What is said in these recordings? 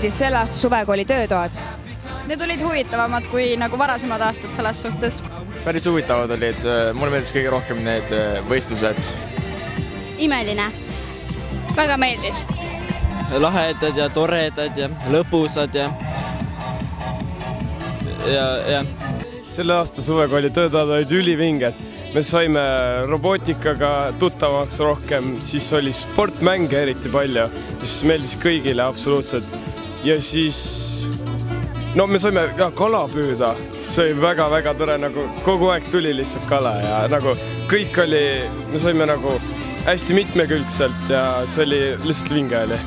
meeldis selle aasta suvekooli töötoad? Need olid huvitavamad kui nagu varasemad aastad selles suhtes. Päris huvitavad olid. Mulle meeldis kõige rohkem need võistlused. Imeline. Väga meeldis. Lahedad ja toredad ja lõbusad ja. Selle aasta suvekooli töötoad olid ülivinged. Me saime robootikaga tuttavaks rohkem, siis oli sportmänge eriti palju, mis meeldis kõigile absoluutselt. Ja siis me saime kala püüda, see oli väga-väga tore, nagu kogu aeg tuli lihtsalt kala ja nagu kõik oli, me saime nagu hästi mitmekülgselt ja see oli lihtsalt vinge oli.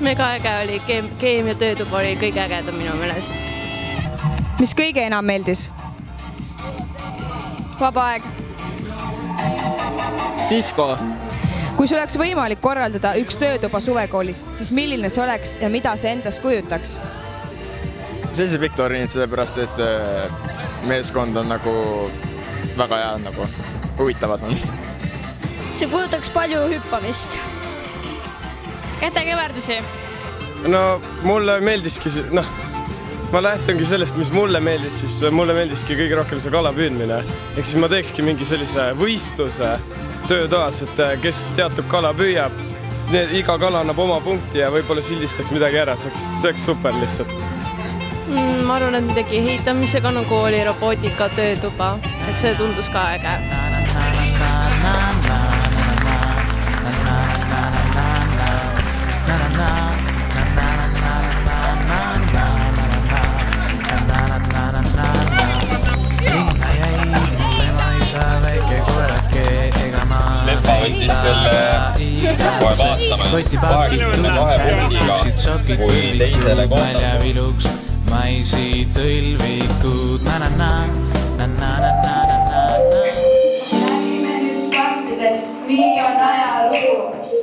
Mega äge oli, keemia töötuba oli kõige ägedam minu meelest. Mis kõige enam meeldis? Vaba aeg. Disko. Kui sul oleks võimalik korraldada üks töötuba suvekoolis, siis milline see oleks ja mida see endast kujutaks? Sellise pikk turniid, sellepärast, et meeskond on nagu väga hea, nagu huvitavad on. See kujutaks palju hüppamist. Kätekeverdusi. Mulle meeldiski, ma lähtungi sellest, mis mulle meeldis, siis mulle meeldiski kõige rohkem see kala püüdmine. Ehk siis ma teekski mingi sellise võistluse töötoas, et kes teatud kala püüab, iga kala annab oma punkti ja võib-olla sildistaks midagi ära, see oleks super lihtsalt. Ma arvan, et midagi ehitamisega nagu oli robootika töötuba, et see tundus ka äge. Lepa võttis selle kohe vaatama 82 punktiga kui teisele kohta. Maisi tõlvikud Räägime nüüd faktidest, nii on ajalugu.